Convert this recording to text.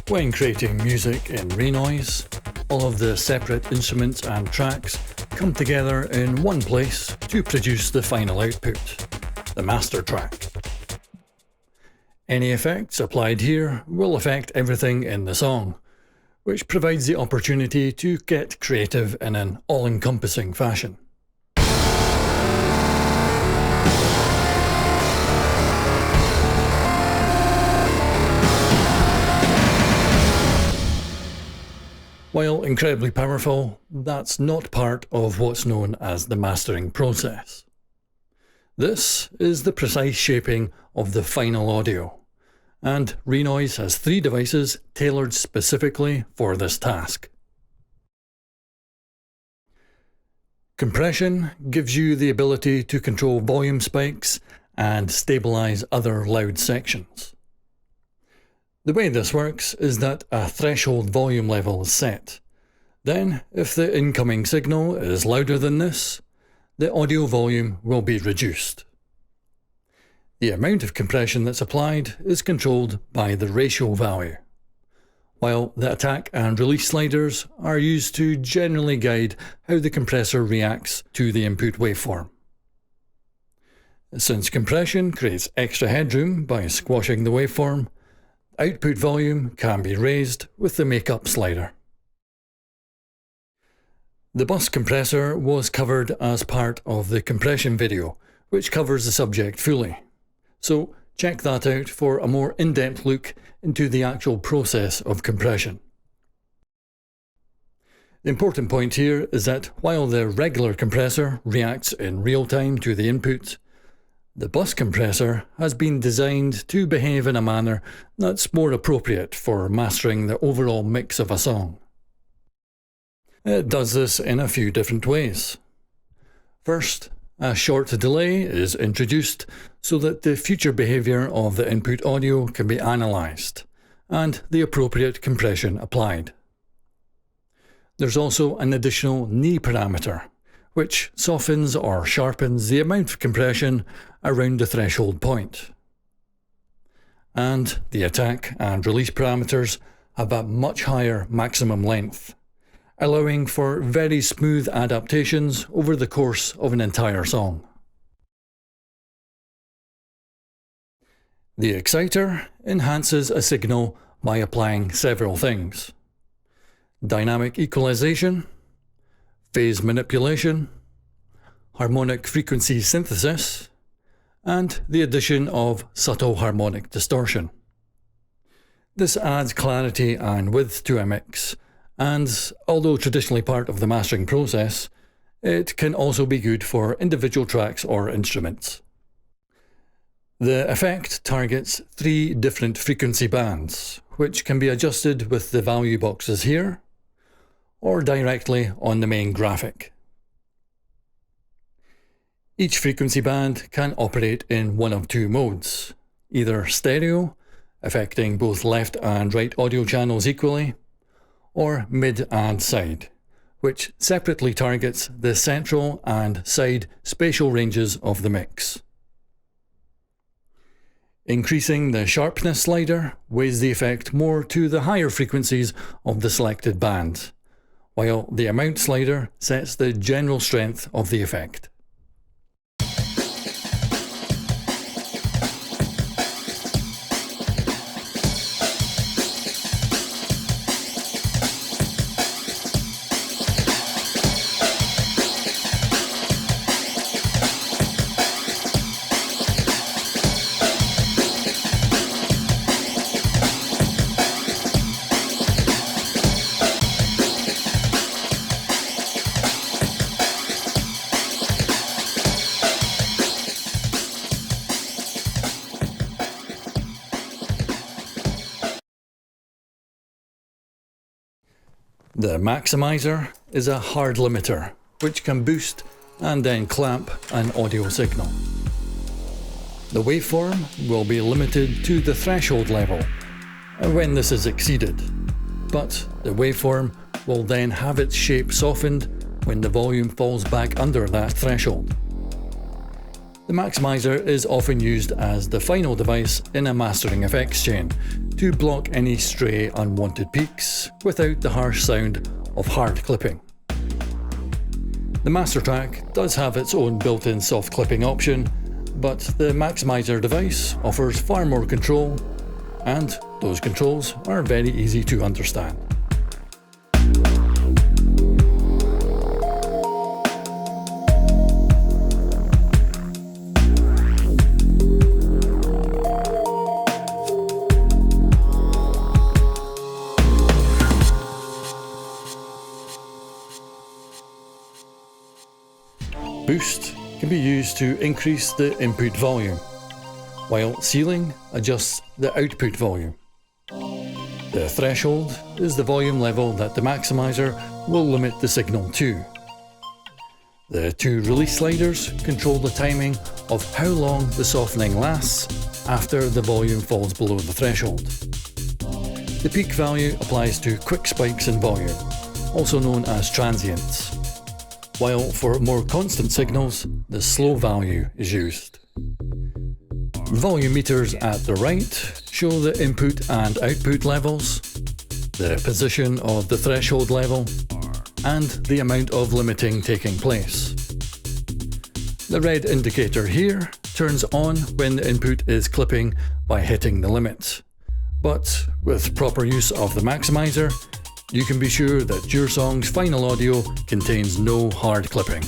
When creating music in Renoise, all of the separate instruments and tracks come together in one place to produce the final output, the master track. Any effects applied here will affect everything in the song, which provides the opportunity to get creative in an all-encompassing fashion. While incredibly powerful, that's not part of what's known as the mastering process. This is the precise shaping of the final audio, and Renoise has 3 devices tailored specifically for this task. Compression gives you the ability to control volume spikes and stabilize other loud sections. The way this works is that a threshold volume level is set. Then, if the incoming signal is louder than this, the audio volume will be reduced. The amount of compression that's applied is controlled by the ratio value, while the attack and release sliders are used to generally guide how the compressor reacts to the input waveform. Since compression creates extra headroom by squashing the waveform, output volume can be raised with the makeup slider. The bus compressor was covered as part of the compression video, which covers the subject fully. So check that out for a more in-depth look into the actual process of compression. The important point here is that while the regular compressor reacts in real time to the input, the bus compressor has been designed to behave in a manner that's more appropriate for mastering the overall mix of a song. It does this in a few different ways. First, a short delay is introduced so that the future behaviour of the input audio can be analysed, and the appropriate compression applied. There's also an additional knee parameter, which softens or sharpens the amount of compression around the threshold point. And the attack and release parameters have a much higher maximum length, allowing for very smooth adaptations over the course of an entire song. The exciter enhances a signal by applying several things: dynamic equalization, phase manipulation, harmonic frequency synthesis, and the addition of subtle harmonic distortion. This adds clarity and width to a mix, and although traditionally part of the mastering process, it can also be good for individual tracks or instruments. The effect targets 3 different frequency bands, which can be adjusted with the value boxes here, or directly on the main graphic. Each frequency band can operate in one of 2 modes, either stereo, affecting both left and right audio channels equally, or mid and side, which separately targets the central and side spatial ranges of the mix. Increasing the sharpness slider weighs the effect more to the higher frequencies of the selected band, while the amount slider sets the general strength of the effect. The maximizer is a hard limiter, which can boost and then clamp an audio signal. The waveform will be limited to the threshold level when this is exceeded, but the waveform will then have its shape softened when the volume falls back under that threshold. The maximizer is often used as the final device in a mastering effects chain to block any stray unwanted peaks without the harsh sound of hard clipping. The master track does have its own built-in soft clipping option, but the maximizer device offers far more control, and those controls are very easy to understand. Boost can be used to increase the input volume, while ceiling adjusts the output volume. The threshold is the volume level that the maximizer will limit the signal to. The two release sliders control the timing of how long the softening lasts after the volume falls below the threshold. The peak value applies to quick spikes in volume, also known as transients, while for more constant signals, the slow value is used. Volume meters at the right show the input and output levels, the position of the threshold level, and the amount of limiting taking place. The red indicator here turns on when the input is clipping by hitting the limit, but with proper use of the maximizer, you can be sure that your song's final audio contains no hard clipping.